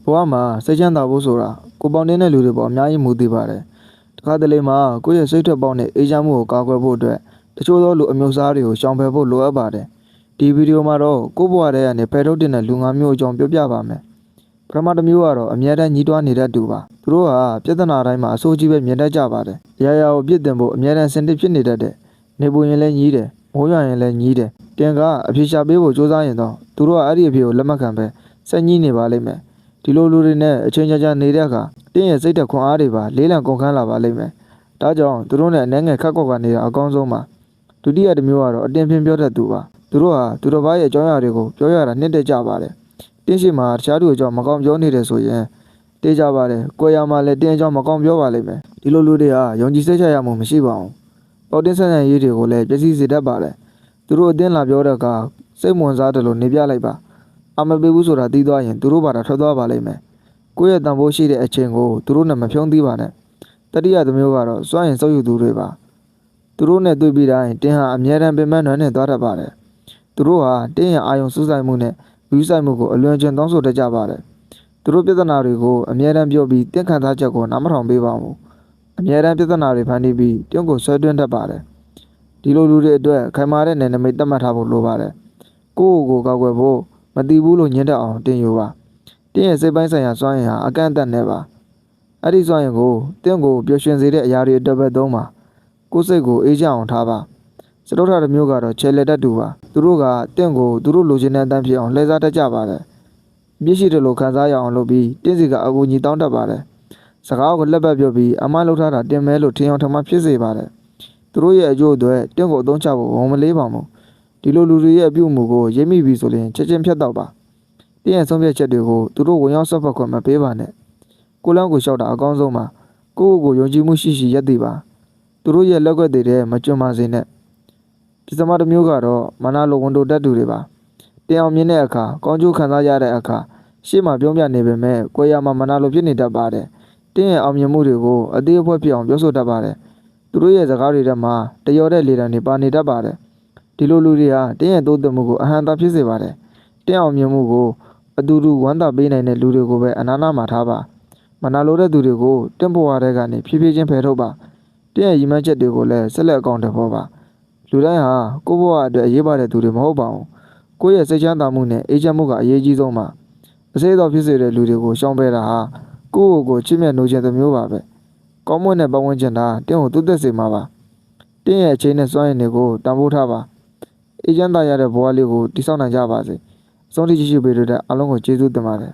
ဘဝမှာစိတ်ချမ်းသာဖို့ဆိုတာကိုပေါင်းတဲ့လူတွေပေါ်အများကြီးမူတည်ပါတယ်တခါတလေမှာကိုယ့်ရဲ့စိတ်ထွက်ပေါက်နဲ့အေးချမ်းမှုကိုကာကွယ်ဖို့အတွက်တချို့သောလူအမျိုးအစားတွေကိုရှောင်ဖယ်ဖို့လိုအပ်ပါတယ်ဒီဗီဒီယိုမှာတော့ကိုယ့်ဘဝထဲကနေဖယ်ထုတ်တဲ့လူငါမျိုးအကြောင်းပြောပြပါမယ်ပထမတစ်မျိုးကတော့အမြဲတမ်းညီးတွားနေတဲ့သူပါသူတို့ဟာပြဿနာတိုင်းမှာအဆိုးကြီးပဲမြင်တတ်ကြပါတယ်အရာရာကိုပြစ်တင်ဖို့အမြဲတမ်းစင်တစ်ဖြစ်နေတတ်တဲ့နေပူရင်လည်းညီးတယ်မိုးရွာရင်လည်းညီးတယ်တင်ကအဖြေရှာပေးဖို့စူးစမ်းရင်တော့သူတို့ကအဲ့ဒီအဖြေကိုလက်မခံပဲဆက်ညီးနေပါလိမ့်မယ်ဒီလိုလူတွေနဲ့အချိန်ကြာနေတဲ့အခါတင်းရဲ့စိတ်ဓာတ်ခွန်အားတွေပါလေးလံကုန်ခန်းလာပါလိမ့်မယ်ဒါကြောင့်သူတို့နဲ့အနေငယ်ခက်ကွက်ကွက်နေတာအကောင်းဆုံးပါဒုတိယတစ်မျိုးကတော့အတင်းပြင်းပြောတတ်သူပါသူတို့ဟာသူတစ်ပါးရဲ့အကြောင်းအရာတွေကိုပြောရတာနှစ်သက်ကြပါတယ်တင်းရှိမှာတခြားသူအကြောင်းမကောင်းပြောနေတယ်ဆိုရင်တေးကြပါတယ်ကိုယ်ရမှာလည်းတင်းအကြောင်းမကောင်းပြောပါလိမ့်မယ်ဒီလိုလူတွေဟာယုံကြည်စိတ်ချရမှုမရှိပါဘူးပေါ်တင်းဆက်ဆံရေးတွေကိုလည်းပြည့်စည်စေတတ်ပါတယ်သူတို့အတင်းလာပြောတဲ့အခါစိတ်ဝင်စားတယ်လို့နေပြလိုက်ပါအမပေးဘူးဆိုတာသိသွားရင်သူတို့ဘာသာထွက်သွားပါလိမ့်မယ်ကိုယ့်ရဲ့တန်ဖိုးရှိတဲ့အချိန်ကိုသူတို့နဲ့မဖြုံးသီးပါနဲ့တတိယတစ်မျိုးကတော့စွန့်ရင်စုပ်ယူသူတွေပါသူတို့နဲ့တွေ့ပြီးတိုင်းတင်းဟာအမြဲတမ်းပင်ပန်းနွမ်းနယ်သွားတတ်ပါတယ်သူတို့ဟာတင်းရဲ့အာယုံစူးစိုက်မှုနဲ့ဝီးဆိုင်မှုကိုအလွန်ကျင်တောင်းဆိုတတ်ကြပါတယ်သူတို့ပြဿနာတွေကိုအမြဲတမ်းပြောပြီးတင်းခံစားချက်ကိုနားမထောင်ပေးပါဘူးအမြဲတမ်းပြဿနာတွေဖန်တီးပြီးတင်းကိုဆွဲတွင်းတတ်ပါတယ်ဒီလိုလူတွေအတွက်ခိုင်မာတဲ့နယ်နိမိတ်သတ်မှတ်ထားဖို့လိုပါတယ်ကိုယ့်ကိုယ်ကောက်ွယ်ဖို့မတည်ဘူးလို့ညှင်းတတ်အောင်တင်းယူပါတင်းရဲ့စိတ်ပိုင်းဆိုင်ရာစွမ်းရည်ဟာအကန့်အသတ်နဲ့ပါအဲ့ဒီစွမ်းရည်ကိုတင်းကိုပျော်ရွှင်စေတဲ့အရာတွေအတွက်ပဲသုံးပါကိုယ်စိတ်ကိုအေးချမ်းအောင်ထားပါစတုထတစ်မျိုးကတော့ချဲလက်တတ်သူပါသူတို့ကတင်းကိုသူတို့လိုချင်တဲ့အတန်းဖြစ်အောင်လှည့်စားတတ်ကြပါတယ်ပြည့်ရှိတယ်လို့ခံစားရအောင်လုပ်ပြီးတင်းစီကအကူကြီးတောင်းတတ်ပါတယ်စကားကိုလက်ပတ်ပြောပြီးအမလှုပ်ထားတာတင်မဲလို့ထင်အောင်ထမဖြစ်စေပါတယ်သူတို့ရဲ့အကျိုးအတွက်တင်းကိုအသုံးချဖို့ဝန်မလေးပါဘူးဒီလိုလူတွေရဲ့အပြုအမူကိုရိပ်မိပြီဆိုရင်ချက်ချင်းဖြတ်တော့ပါတင်းရဲ့ဆုံးဖြတ်ချက်တွေကိုသူတို့ဝင်ရောက်ဆွတ်ဖက်ခွင့်မပေးပါနဲ့ကိုလန်းကိုလျှောက်တာအကောင်းဆုံးပါကိုယ့်ကိုယ်ယုံကြည်မှုရှိရှိရပ်တည်ပါသူတို့ရဲ့လက်ွက်တွေထဲမကျွမ်းပါစေနဲ့ဒီစမတစ်မျိုးကတော့မနာလိုဝန်တိုတတ်သူတွေပါတင်းအောင်မြင်တဲ့အခါကောင်းကျိုးခံစားရတဲ့အခါရှေ့မှာပြောပြနေပေမဲ့ကိုယ်ရမှာမနာလိုဖြစ်နေတတ်ပါတယ်တင်းရဲ့အောင်မြင်မှုတွေကိုအသေးအဖွဲဖြစ်အောင်ပြောဆိုတတ်ပါတယ်သူတို့ရဲ့စကားတွေထဲမှာတရော်တဲ့လေတံတွေပါနေတတ်ပါတယ်ဒီလိုလူတွေဟာတင်းရဲ့တိုးတက်မှုကိုအဟံသာဖြစ်စေပါတယ်တင်းအောင်မြင်မှုကိုအတူတူဝမ်းသာပေးနိုင်တဲ့လူတွေကိုပဲအနာနာမှာထားပါမနာလိုတဲ့သူတွေကိုတင်းပွားတဲ့ကနေဖြည်းဖြည်းချင်းဖယ်ထုတ်ပါတင်းရဲ့ရည်မှန်းချက်တွေကိုလည်းဆက်လက်အကောင့်တွေပေါ်ပါလူတိုင်းဟာကိုယ့်ဘဝအတွက်အရေးပါတဲ့သူတွေမဟုတ်ပါဘူးကိုယ့်ရဲ့စိတ်ချမ်းသာမှုနဲ့အေးချမ်းမှုကအရေးကြီးဆုံးပါအစေးတော်ဖြစ်စေတဲ့လူတွေကိုရှောင်ပယ်တာဟာကိုယ့်ကိုယ်ချစ်မြတ်နိုးခြင်းတစ်မျိုးပါပဲကောင်းမွန်တဲ့ပတ်ဝန်းကျင်သာတင်းကိုတိုးတက်စေမှာပါတင်းရဲ့အချိန်နဲ့စွမ်းရည်တွေကိုတန်ဖိုးထားပါအေးချမ်းသာရတဲ့ဘဝလေးကိုတည်ဆောက်နိုင်ကြပါစေအဆုံးထိရှိရှိပေးတဲ့အားလုံးကိုကျေးဇူးတင်ပါတယ်